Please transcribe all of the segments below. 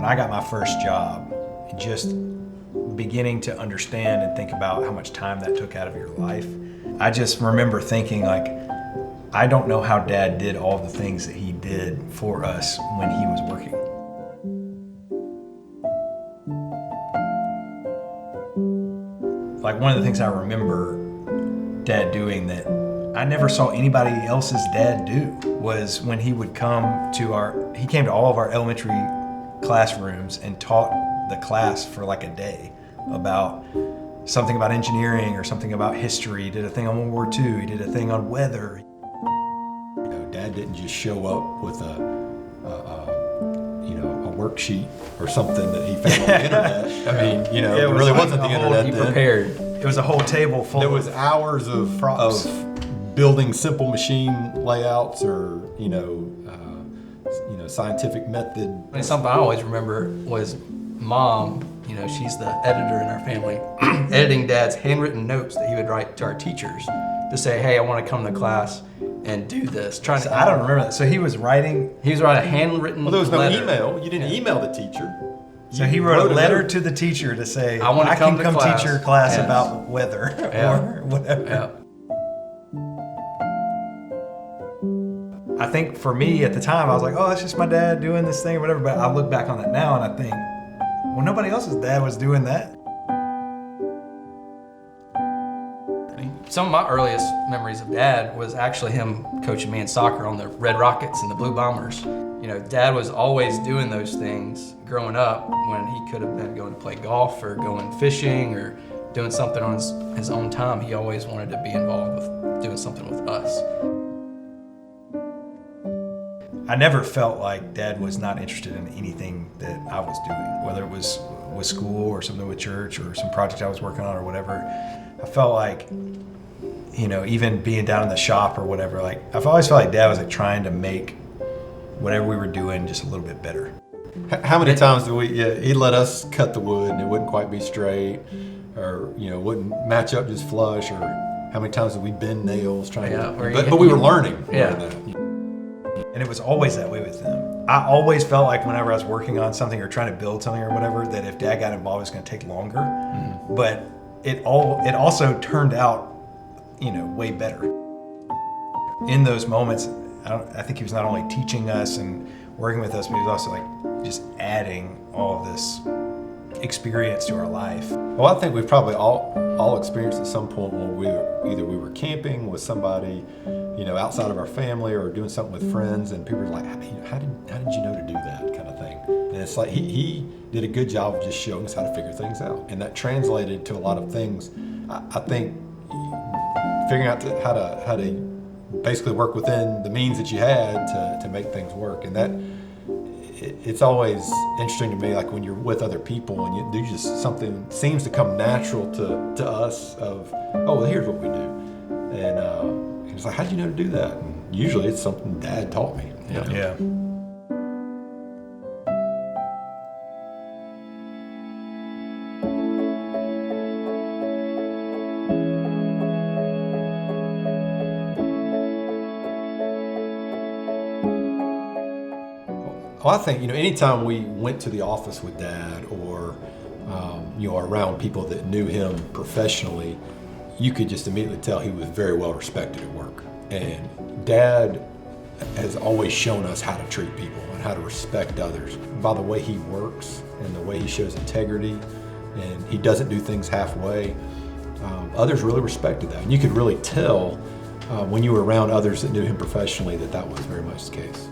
when I got my first job, just beginning to understand and think about how much time that took out of your life, I just remember thinking, like, I don't know how Dad did all the things that he did for us when he was working. Like, one of the things I remember Dad doing that I never saw anybody else's dad do was when he would come to he came to all of our elementary classrooms and taught the class for like a day about something about engineering or something about history. He did a thing on World War II, he did a thing on weather. You know, Dad didn't just show up with a worksheet or something that he found on the internet. I mean, you know, it really wasn't the internet He then. prepared. It was a whole table full. There was hours of props. of building simple machine layouts or scientific method. And something I always remember was Mom. You know, she's the editor in our family, editing Dad's handwritten notes that he would write to our teachers to say, "Hey, I want to come to class and do this." I don't remember that. So he was writing. He was writing a handwritten. Well, there was no letter. email. You didn't email the teacher. So he wrote a letter to the teacher to say, I want to can come come to class." teach your class Yes. about weather Yeah. or whatever. Yeah. I think for me at the time, I was like, oh, that's just my dad doing this thing or whatever. But I look back on that now and I think, well, nobody else's dad was doing that. Some of my earliest memories of Dad was actually him coaching me in soccer on the Red Rockets and the Blue Bombers. You know, Dad was always doing those things growing up when he could have been going to play golf or going fishing or doing something on his own time. He always wanted to be involved with doing something with us. I never felt like Dad was not interested in anything that I was doing, whether it was with school or something with church or some project I was working on or whatever. I felt like, you know, even being down in the shop or whatever, like I've always felt like Dad was like trying to make whatever we were doing just a little bit better. How many times did he'd let us cut the wood and it wouldn't quite be straight, or wouldn't match up just flush, or how many times did we bend nails trying to? But we were learning. Yeah. And it was always that way with them. I always felt like whenever I was working on something or trying to build something or whatever, that if Dad got involved, it was going to take longer. Mm-hmm. But it also turned out, way better. In those moments, I think he was not only teaching us and working with us, but he was also like just adding all of this experience to our life. Well, I think we've probably all experienced at some point when we were camping with somebody, outside of our family, or doing something with friends, and people were like, how did you know to do that kind of thing? And it's like he did a good job of just showing us how to figure things out, and that translated to a lot of things. I think figuring out how to basically work within the means that you had to make things work, and that it's always interesting to me, like when you're with other people and you do just something seems to come natural to us of, oh, well, here's what we do, and it's like, how'd you know to do that? And usually it's something Dad taught me. Yeah. Well, I think, anytime we went to the office with Dad or, around people that knew him professionally, you could just immediately tell he was very well respected at work. And Dad has always shown us how to treat people and how to respect others by the way he works and the way he shows integrity, and he doesn't do things halfway. Others really respected that. And you could really tell when you were around others that knew him professionally that was very much the case.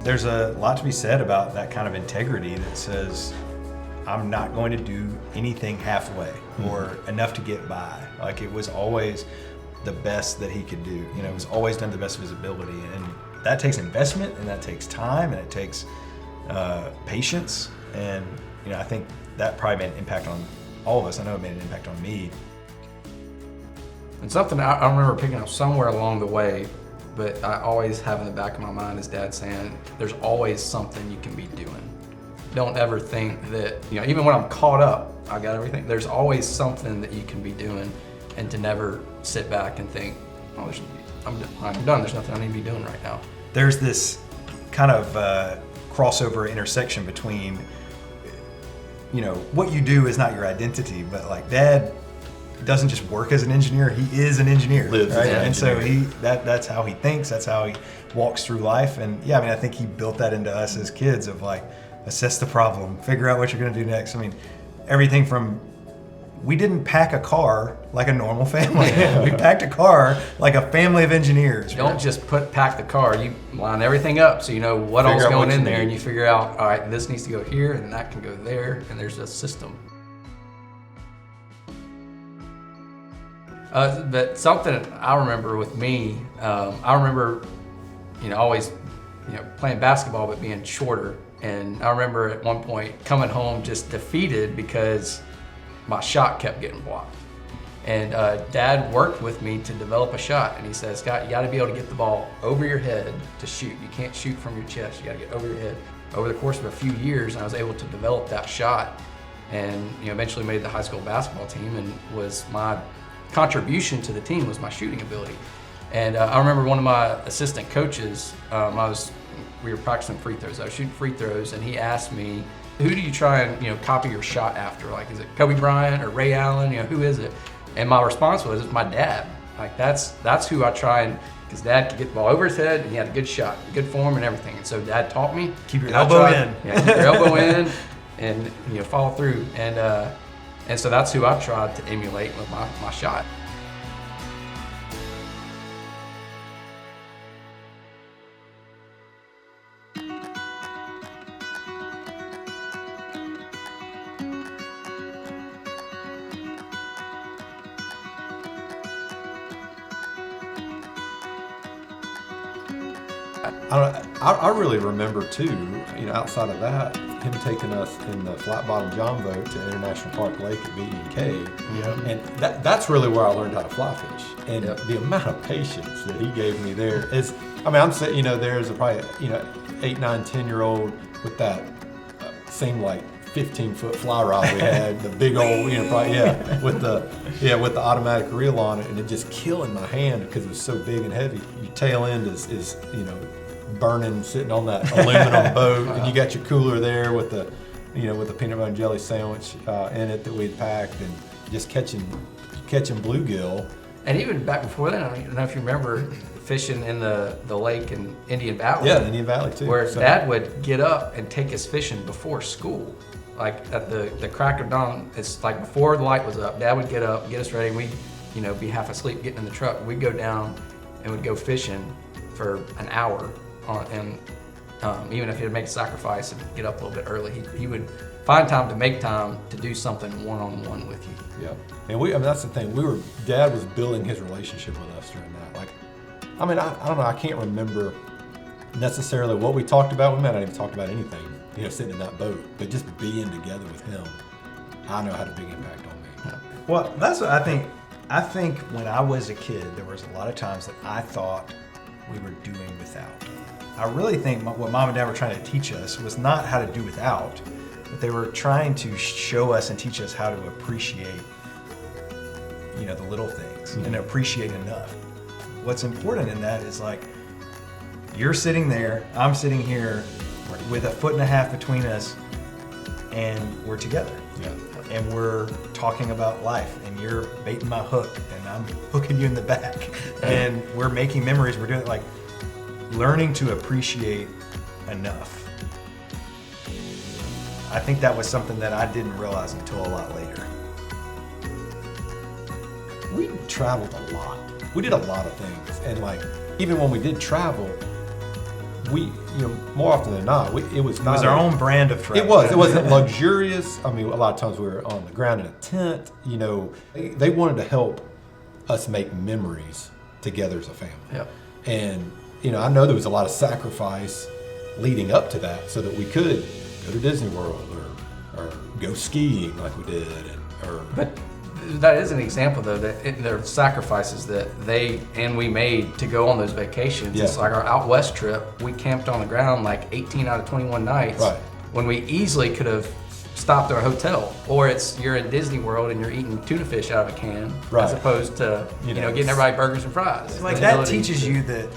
There's a lot to be said about that kind of integrity that says, I'm not going to do anything halfway or enough to get by. Like, it was always the best that he could do. It was always done to the best of his ability. And that takes investment, and that takes time, and it takes patience. And, I think that probably made an impact on all of us. I know it made an impact on me. And something I remember picking up somewhere along the way, but I always have in the back of my mind is Dad saying, there's always something you can be doing. Don't ever think that, even when I'm caught up, I got everything, there's always something that you can be doing, and to never sit back and think, oh, I'm done, there's nothing I need to be doing right now. There's this kind of crossover intersection between, you know, what you do is not your identity, but like Dad doesn't just work as an engineer, he is an engineer. Lives as right? an And so engineer. that's how he thinks, that's how he walks through life. And yeah, I mean, I think he built that into us as kids of like, assess the problem, figure out what you're gonna do next. I mean, everything from, we didn't pack a car like a normal family. We packed a car like a family of engineers. You don't just pack the car. You line everything up so you know what all's Figure out going what in you there, need. and you figure out, all right, this needs to go here, and that can go there, and there's a system. But something I remember with me, I remember, you know, always, you know, playing basketball but being shorter. And I remember at one point coming home just defeated because my shot kept getting blocked. And Dad worked with me to develop a shot, and he says, Scott, you got to be able to get the ball over your head to shoot. You can't shoot from your chest. You got to get over your head. Over the course of a few years, I was able to develop that shot, and you know, eventually made the high school basketball team. And was my contribution to the team was my shooting ability. And I remember one of my assistant coaches, we were practicing free throws. I was shooting free throws, and he asked me, who do you try and, you know, copy your shot after? Like, is it Kobe Bryant or Ray Allen? You know, who is it? And my response was, it's my dad. Like, that's who I try and, because Dad could get the ball over his head, and he had a good shot, good form and everything. And so Dad taught me. Keep your and I elbow tried- in. Yeah, keep your elbow in, and you know, follow through. And so that's who I tried to emulate with my shot. I really remember too, you know, outside of that, him taking us in the flat bottom John boat to International Park Lake at BE Cave. And that's really where I learned how to fly fish. And the amount of patience that he gave me there is, I mean, I'm saying, you know, there's probably, you know, 8, 9, 10-year-old with that same like 15-foot fly rod we had, the big old, you know, probably, with the automatic reel on it, and it just killing my hand because it was so big and heavy. Your tail end is you know, burning, sitting on that aluminum boat, and you got your cooler there with the, you know, with the peanut butter and jelly sandwich in it that we'd packed, and just catching bluegill. And even back before then, I don't know if you remember fishing in the lake in Indian Valley. Yeah, Indian Valley too. Where Dad would get up and take us fishing before school. Like at the crack of dawn, it's like before the light was up, Dad would get up, get us ready, and we'd, you know, be half asleep getting in the truck. We'd go down and we'd go fishing for an hour and even if he had to make a sacrifice and get up a little bit early, he would find time to make time to do something one-on-one with you. Yeah, and I mean, that's the thing. Dad was building his relationship with us during that. Like, I mean, I don't know. I can't remember necessarily what we talked about. We might not even talk about anything, you know, sitting in that boat. But just being together with him, I know had a big impact on me. Well, that's what I think. I think when I was a kid, there was a lot of times that I thought we were doing without. I really think what Mom and Dad were trying to teach us was not how to do without, but they were trying to show us and teach us how to appreciate, you know, the little things and appreciate enough. What's important in that is like, you're sitting there, I'm sitting here with 1.5 feet between us, and we're together. Yeah. And we're talking about life, and you're baiting my hook, and I'm hooking you in the back, and we're making memories. We're doing like learning to appreciate enough. I think that was something that I didn't realize until a lot later. We traveled a lot. We did a lot of things, and like even when we did travel, we, you know, more often than not, it was not It was our own brand of travel. It was. It wasn't luxurious. I mean, a lot of times we were on the ground in a tent. You know, they wanted to help us make memories together as a family. Yep. And you know, I know there was a lot of sacrifice leading up to that, so that we could go to Disney World or go skiing like we did, But that is an example, though, that there are sacrifices that they and we made to go on those vacations. Yeah. It's like our out west trip, we camped on the ground like 18 out of 21 nights, Right. when we easily could have stopped at a hotel. Or you're in Disney World and you're eating tuna fish out of a can, Right. as opposed to You know, getting everybody burgers and fries. Like The that ability teaches to- you that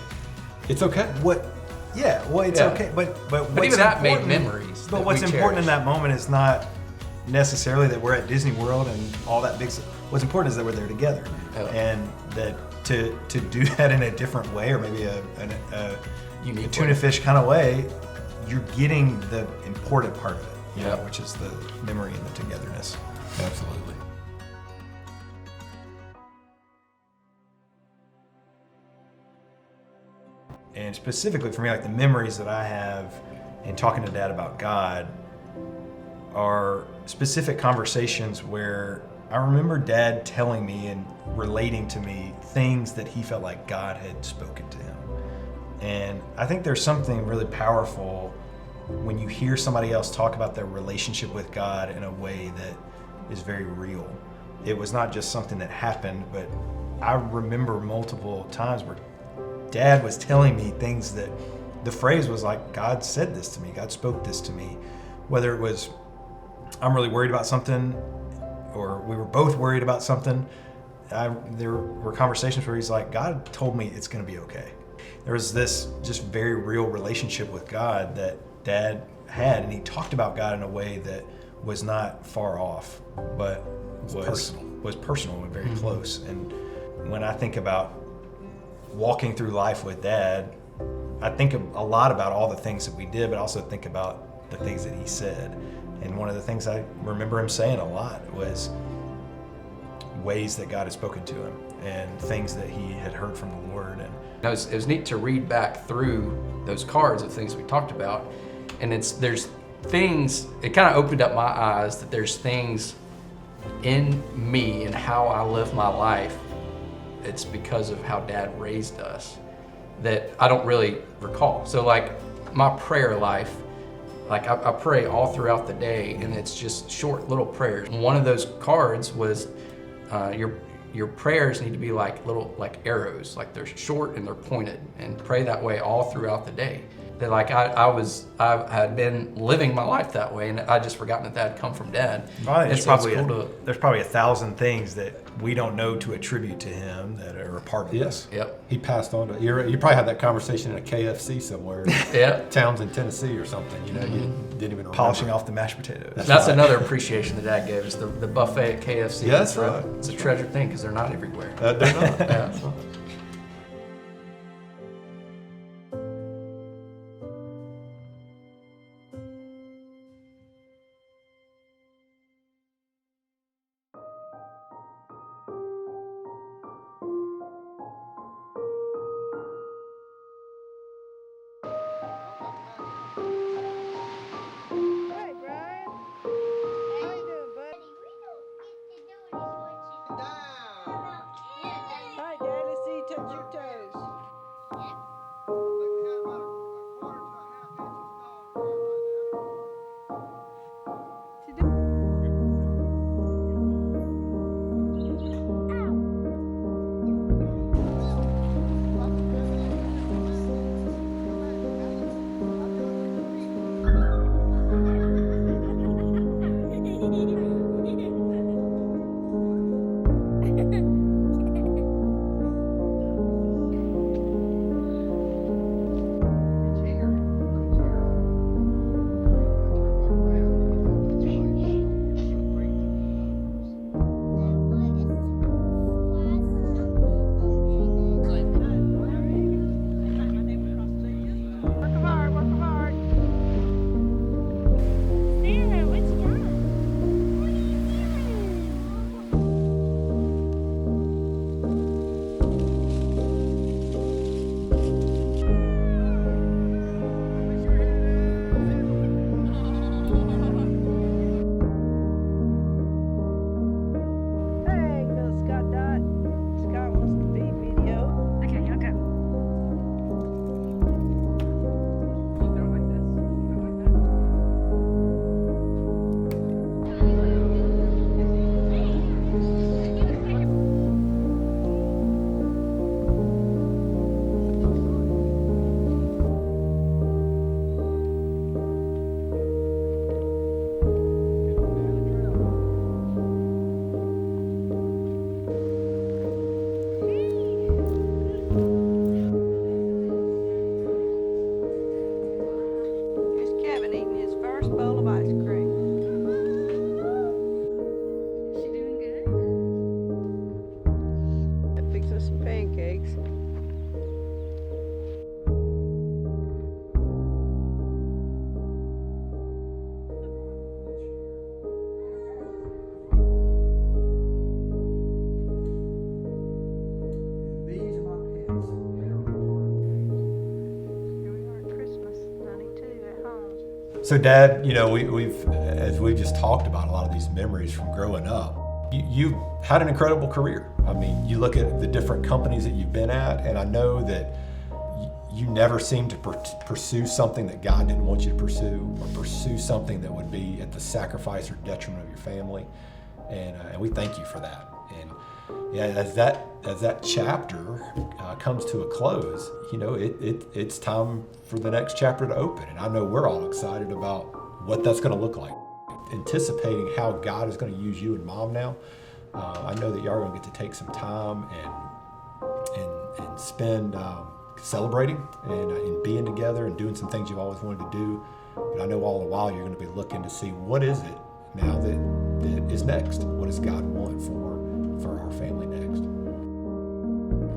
it's okay. what Yeah, well, it's Yeah. okay, but But even that made memories. But that what's we important in cherish. that moment is not necessarily that we're at Disney World and all that big. What's important is that we're there together, Oh. and that to do that in a different way, or maybe a Unique tuna way. fish kind of way, you're getting the important part of it, you know, Yep. which is the memory and the togetherness. Absolutely. And specifically for me, like the memories that I have in talking to Dad about God are specific conversations where I remember Dad telling me and relating to me things that he felt like God had spoken to him. And I think there's something really powerful when you hear somebody else talk about their relationship with God in a way that is very real. It was not just something that happened, but I remember multiple times where Dad was telling me things that the phrase was like, God said this to me, God spoke this to me. Whether it was, I'm really worried about something, or we were both worried about something. There were conversations where he's like, God told me it's going to be okay. There was this just very real relationship with God that Dad had, and he talked about God in a way that was not far off, but was personal and very close. And when I think about walking through life with Dad, I think a lot about all the things that we did, but also think about the things that he said. And one of the things I remember him saying a lot was ways that God had spoken to him and things that he had heard from the Lord. And It was neat to read back through those cards of things we talked about, and there's things. It kind of opened up my eyes that there's things in me and how I live my life. It's because of how Dad raised us that I don't really recall. So like my prayer life, like I pray all throughout the day, and it's just short little prayers. One of those cards was your prayers need to be like little like arrows, like they're short and they're pointed, and pray that way all throughout the day. That like I had been living my life that way, and I just forgotten that had come from Dad. I think And so it's cool there's probably 1,000 things that we don't know to attribute to him that are a part of Yes. us. Yep. He passed on to you. Probably had that conversation in a KFC somewhere, Yep. Townsend, Tennessee, or something. You know, you didn't even remember. Polishing off the mashed potatoes. That's another appreciation that Dad gave us, the buffet at KFC. Yeah, that's It's a- right. It's a treasured thing because they're not everywhere. They're not. Yeah. Hey, Brian. How you doing, bud? Hi, Dad. Let's see you touch your toes. So, Dad, you know, we've as we've just talked about a lot of these memories from growing up. You had an incredible career. I mean, you look at the different companies that you've been at, and I know that you never seemed to pursue something that God didn't want you to pursue, or pursue something that would be at the sacrifice or detriment of your family. And we thank you for that. And yeah, as that chapter comes to a close, you know, it's time for the next chapter to open. And I know we're all excited about what that's going to look like, anticipating how God is going to use you and Mom now. I know that y'all are going to get to take some time and spend celebrating and being together and doing some things you've always wanted to do. But I know all the while you're going to be looking to see what is it now that is next. What does God want for our family next?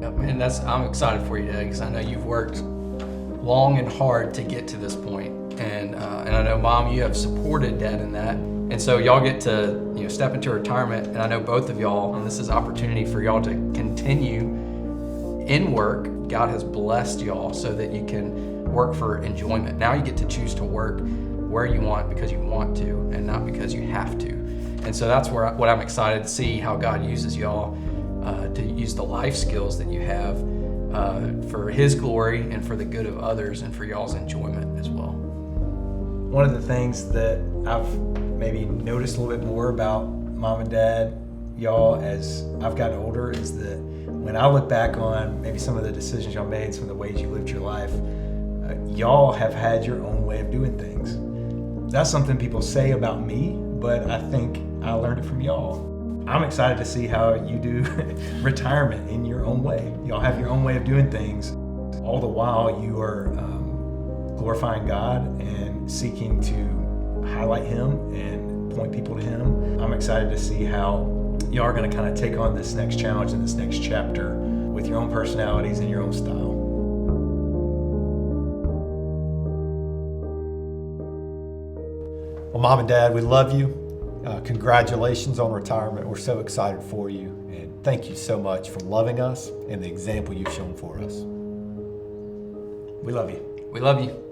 Yep, and I'm excited for you, Dad, because I know you've worked long and hard to get to this point. And I know, Mom, you have supported Dad in that. And so y'all get to step into retirement, and I know both of y'all, and this is opportunity for y'all to continue in work. God has blessed y'all so that you can work for enjoyment. Now you get to choose to work where you want because you want to and not because you have to. And so that's what I'm excited to see, how God uses y'all to use the life skills that you have for His glory and for the good of others and for y'all's enjoyment as well. One of the things that I've maybe noticed a little bit more about Mom and Dad, y'all, as I've gotten older, is that when I look back on maybe some of the decisions y'all made, some of the ways you lived your life, y'all have had your own way of doing things. That's something people say about me, but I think I learned it from y'all. I'm excited to see how you do retirement in your own way. Y'all have your own way of doing things. All the while you are glorifying God and seeking to highlight Him and point people to Him. I'm excied to see how y'all are going to kind of take on this next challenge and this next chapter with your own personalities and your own style. Well, Mom and Dad, we love you. Congratulations on retirement. We're so excited for you. And thank you so much for loving us and the example you've shown for us. We love you. We love you.